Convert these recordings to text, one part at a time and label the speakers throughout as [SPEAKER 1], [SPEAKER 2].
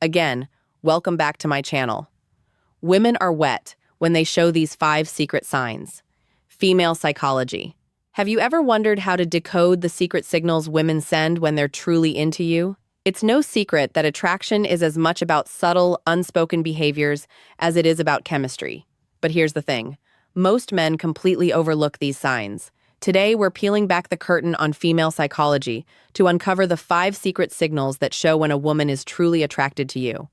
[SPEAKER 1] Again, welcome back to my channel. Women are wet when they show these 5 secret signs. Female psychology. Have you ever wondered how to decode the secret signals women send when they're truly into you? It's no secret that attraction is as much about subtle, unspoken behaviors as it is about chemistry. But here's the thing. Most men completely overlook these signs. Today, we're peeling back the curtain on female psychology to uncover the 5 secret signals that show when a woman is truly attracted to you.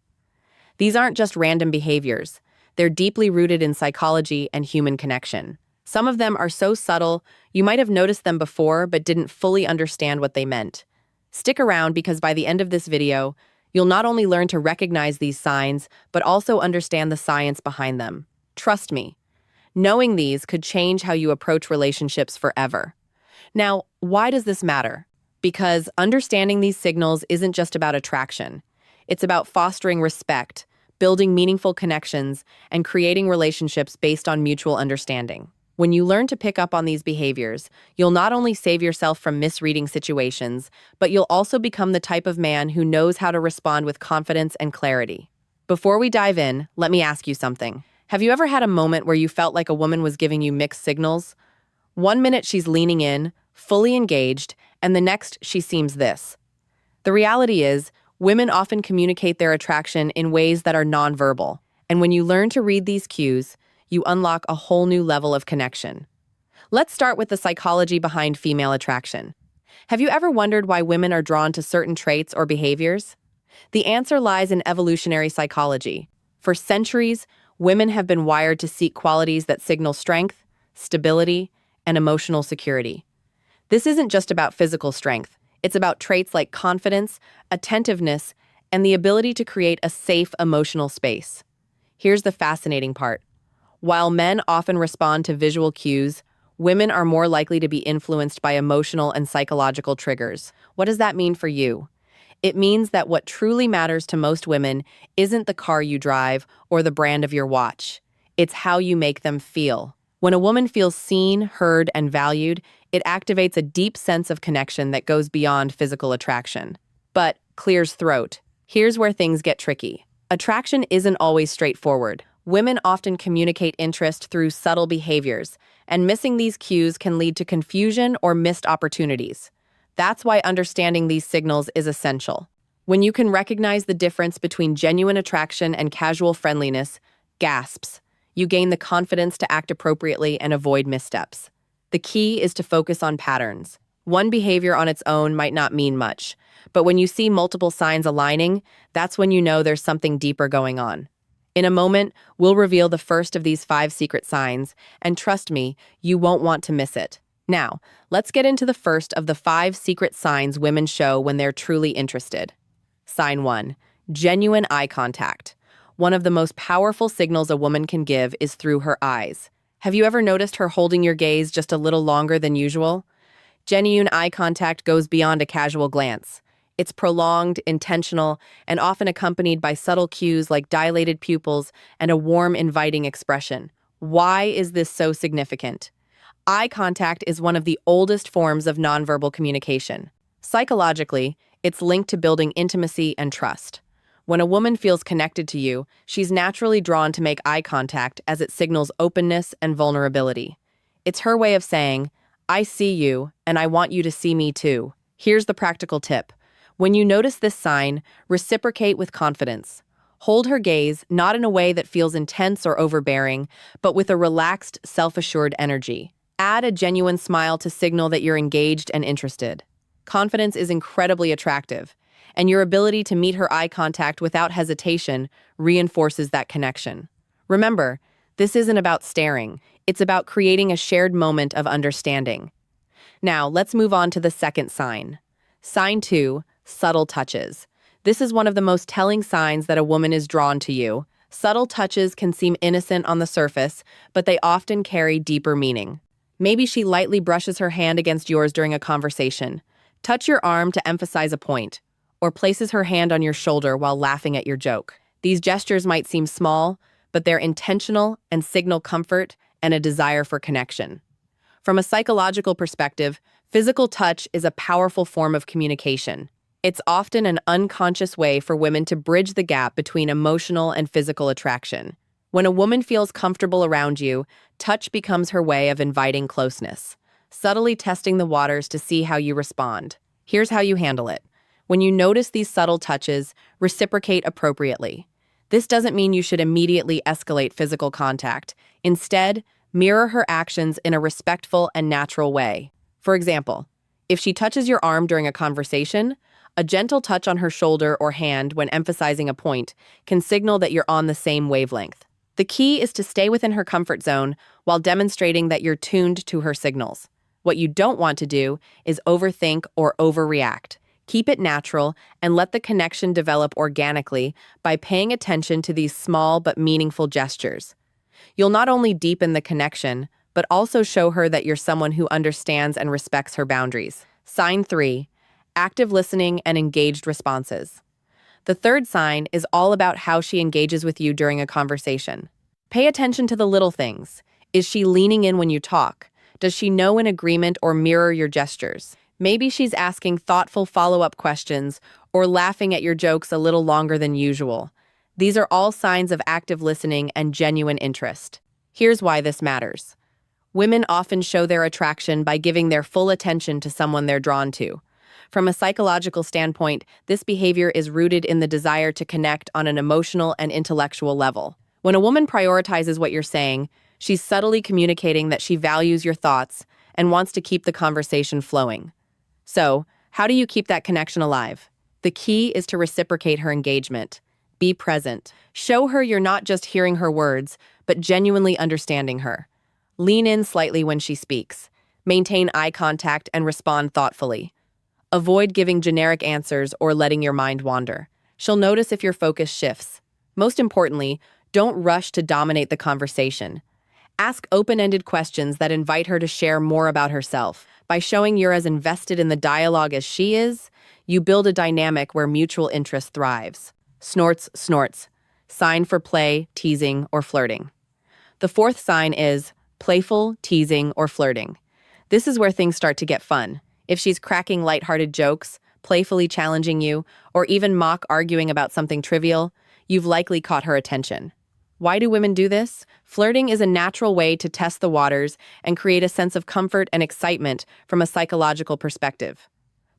[SPEAKER 1] These aren't just random behaviors. They're deeply rooted in psychology and human connection. Some of them are so subtle, you might have noticed them before but didn't fully understand what they meant. Stick around because by the end of this video, you'll not only learn to recognize these signs, but also understand the science behind them. Trust me, knowing these could change how you approach relationships forever. Now, why does this matter? Because understanding these signals isn't just about attraction. It's about fostering respect, building meaningful connections, and creating relationships based on mutual understanding. When you learn to pick up on these behaviors, you'll not only save yourself from misreading situations, but you'll also become the type of man who knows how to respond with confidence and clarity. Before we dive in, let me ask you something. Have you ever had a moment where you felt like a woman was giving you mixed signals? One minute she's leaning in, fully engaged, and the next she seems this. The reality is, women often communicate their attraction in ways that are nonverbal. And when you learn to read these cues, you unlock a whole new level of connection. Let's start with the psychology behind female attraction. Have you ever wondered why women are drawn to certain traits or behaviors? The answer lies in evolutionary psychology. For centuries, women have been wired to seek qualities that signal strength, stability, and emotional security. This isn't just about physical strength. It's about traits like confidence, attentiveness, and the ability to create a safe emotional space. Here's the fascinating part. While men often respond to visual cues, women are more likely to be influenced by emotional and psychological triggers. What does that mean for you? It means that what truly matters to most women isn't the car you drive or the brand of your watch. It's how you make them feel. When a woman feels seen, heard, and valued, it activates a deep sense of connection that goes beyond physical attraction. But clears throat. Here's where things get tricky. Attraction isn't always straightforward. Women often communicate interest through subtle behaviors, and missing these cues can lead to confusion or missed opportunities. That's why understanding these signals is essential. When you can recognize the difference between genuine attraction and casual friendliness, gasps, you gain the confidence to act appropriately and avoid missteps. The key is to focus on patterns. One behavior on its own might not mean much, but when you see multiple signs aligning, that's when you know there's something deeper going on. In a moment, we'll reveal the first of these 5 secret signs, and trust me, you won't want to miss it. Now, let's get into the first of the 5 secret signs women show when they're truly interested. Sign 1. Genuine eye contact. One of the most powerful signals a woman can give is through her eyes. Have you ever noticed her holding your gaze just a little longer than usual? Genuine eye contact goes beyond a casual glance. It's prolonged, intentional, and often accompanied by subtle cues like dilated pupils and a warm, inviting expression. Why is this so significant? Eye contact is one of the oldest forms of nonverbal communication. Psychologically, it's linked to building intimacy and trust. When a woman feels connected to you, she's naturally drawn to make eye contact as it signals openness and vulnerability. It's her way of saying, "I see you, and I want you to see me too." Here's the practical tip. When you notice this sign, reciprocate with confidence. Hold her gaze, not in a way that feels intense or overbearing, but with a relaxed, self-assured energy. Add a genuine smile to signal that you're engaged and interested. Confidence is incredibly attractive, and your ability to meet her eye contact without hesitation reinforces that connection. Remember, this isn't about staring. It's about creating a shared moment of understanding. Now, let's move on to the second sign. Sign 2. Subtle touches. This is one of the most telling signs that a woman is drawn to you. Subtle touches can seem innocent on the surface, but they often carry deeper meaning. Maybe she lightly brushes her hand against yours during a conversation, touch your arm to emphasize a point, or places her hand on your shoulder while laughing at your joke. These gestures might seem small, but they're intentional and signal comfort and a desire for connection. From a psychological perspective, physical touch is a powerful form of communication. It's often an unconscious way for women to bridge the gap between emotional and physical attraction. When a woman feels comfortable around you, touch becomes her way of inviting closeness, subtly testing the waters to see how you respond. Here's how you handle it. When you notice these subtle touches, reciprocate appropriately. This doesn't mean you should immediately escalate physical contact. Instead, mirror her actions in a respectful and natural way. For example, if she touches your arm during a conversation, a gentle touch on her shoulder or hand when emphasizing a point can signal that you're on the same wavelength. The key is to stay within her comfort zone while demonstrating that you're tuned to her signals. What you don't want to do is overthink or overreact. Keep it natural and let the connection develop organically by paying attention to these small but meaningful gestures. You'll not only deepen the connection, but also show her that you're someone who understands and respects her boundaries. Sign 3. Active listening and engaged responses. The third sign is all about how she engages with you during a conversation. Pay attention to the little things. Is she leaning in when you talk? Does she know in agreement or mirror your gestures? Maybe she's asking thoughtful follow-up questions or laughing at your jokes a little longer than usual. These are all signs of active listening and genuine interest. Here's why this matters. Women often show their attraction by giving their full attention to someone they're drawn to. From a psychological standpoint, this behavior is rooted in the desire to connect on an emotional and intellectual level. When a woman prioritizes what you're saying, she's subtly communicating that she values your thoughts and wants to keep the conversation flowing. So, how do you keep that connection alive? The key is to reciprocate her engagement. Be present. Show her you're not just hearing her words, but genuinely understanding her. Lean in slightly when she speaks. Maintain eye contact and respond thoughtfully. Avoid giving generic answers or letting your mind wander. She'll notice if your focus shifts. Most importantly, don't rush to dominate the conversation. Ask open-ended questions that invite her to share more about herself. By showing you're as invested in the dialogue as she is, you build a dynamic where mutual interest thrives. Snorts, snorts. Sign for play, teasing, or flirting. The fourth sign is playful, teasing, or flirting. This is where things start to get fun. If she's cracking lighthearted jokes, playfully challenging you, or even mock arguing about something trivial, you've likely caught her attention. Why do women do this? Flirting is a natural way to test the waters and create a sense of comfort and excitement from a psychological perspective.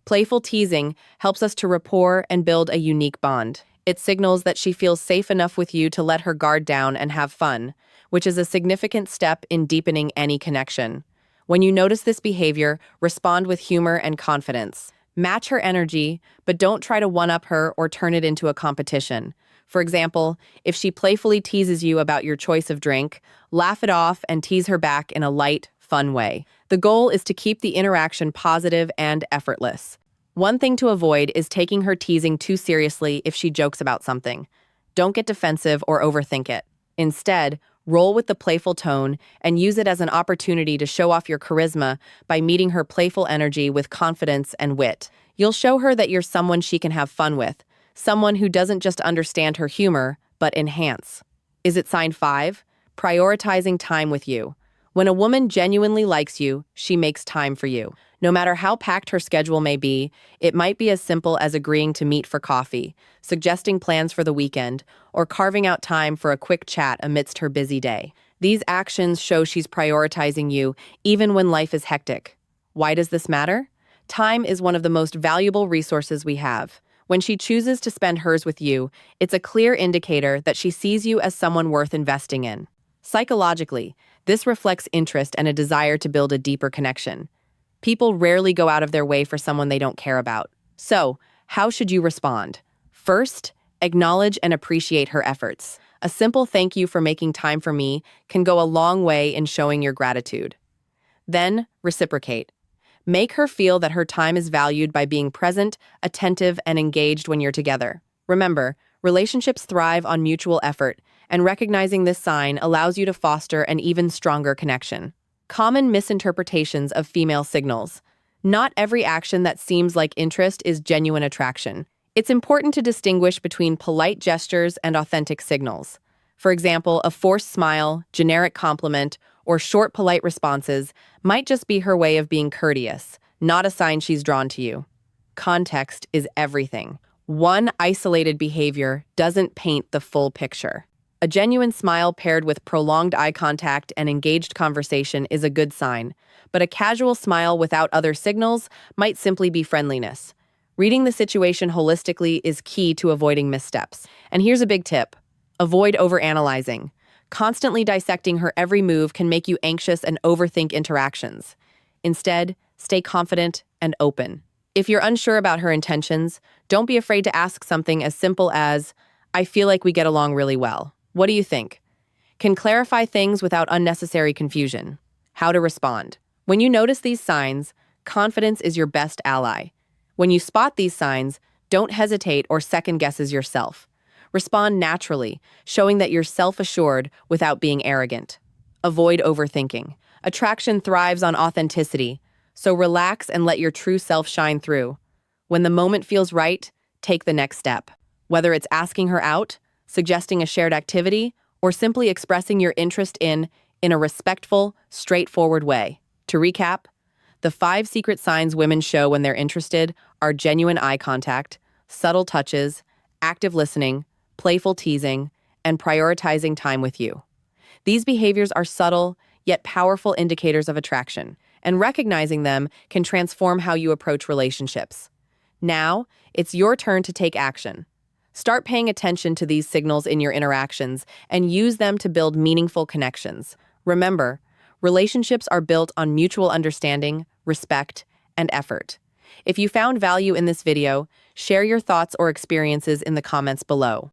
[SPEAKER 1] Playful teasing helps us to rapport and build a unique bond. It signals that she feels safe enough with you to let her guard down and have fun, which is a significant step in deepening any connection. When you notice this behavior, respond with humor and confidence. Match her energy, but don't try to one-up her or turn it into a competition. For example, if she playfully teases you about your choice of drink, laugh it off and tease her back in a light, fun way. The goal is to keep the interaction positive and effortless. One thing to avoid is taking her teasing too seriously if she jokes about something. Don't get defensive or overthink it. Instead, roll with the playful tone and use it as an opportunity to show off your charisma by meeting her playful energy with confidence and wit. You'll show her that you're someone she can have fun with, someone who doesn't just understand her humor, but enhance. Is it sign 5? Prioritizing time with you. When a woman genuinely likes you, she makes time for you. No matter how packed her schedule may be, it might be as simple as agreeing to meet for coffee, suggesting plans for the weekend, or carving out time for a quick chat amidst her busy day. These actions show she's prioritizing you even when life is hectic. Why does this matter? Time is one of the most valuable resources we have. When she chooses to spend hers with you, it's a clear indicator that she sees you as someone worth investing in. Psychologically, this reflects interest and a desire to build a deeper connection. People rarely go out of their way for someone they don't care about. So, how should you respond? First, acknowledge and appreciate her efforts. A simple thank you for making time for me can go a long way in showing your gratitude. Then, reciprocate. Make her feel that her time is valued by being present, attentive, and engaged when you're together. Remember, relationships thrive on mutual effort, and recognizing this sign allows you to foster an even stronger connection. Common misinterpretations of female signals. Not every action that seems like interest is genuine attraction. It's important to distinguish between polite gestures and authentic signals. For example, a forced smile, generic compliment, or short polite responses might just be her way of being courteous, not a sign she's drawn to you. Context is everything. One isolated behavior doesn't paint the full picture. A genuine smile paired with prolonged eye contact and engaged conversation is a good sign, but a casual smile without other signals might simply be friendliness. Reading the situation holistically is key to avoiding missteps. And here's a big tip. Avoid overanalyzing. Constantly dissecting her every move can make you anxious and overthink interactions. Instead, stay confident and open. If you're unsure about her intentions, don't be afraid to ask something as simple as, "I feel like we get along really well. What do you think?" Can clarify things without unnecessary confusion. How to respond. When you notice these signs, confidence is your best ally. When you spot these signs, don't hesitate or second guesses yourself. Respond naturally, showing that you're self-assured without being arrogant. Avoid overthinking. Attraction thrives on authenticity, so relax and let your true self shine through. When the moment feels right, take the next step. Whether it's asking her out, suggesting a shared activity, or simply expressing your interest in a respectful, straightforward way. To recap, the 5 secret signs women show when they're interested are genuine eye contact, subtle touches, active listening, playful teasing, and prioritizing time with you. These behaviors are subtle, yet powerful indicators of attraction, and recognizing them can transform how you approach relationships. Now, it's your turn to take action. Start paying attention to these signals in your interactions and use them to build meaningful connections. Remember, relationships are built on mutual understanding, respect, and effort. If you found value in this video, share your thoughts or experiences in the comments below.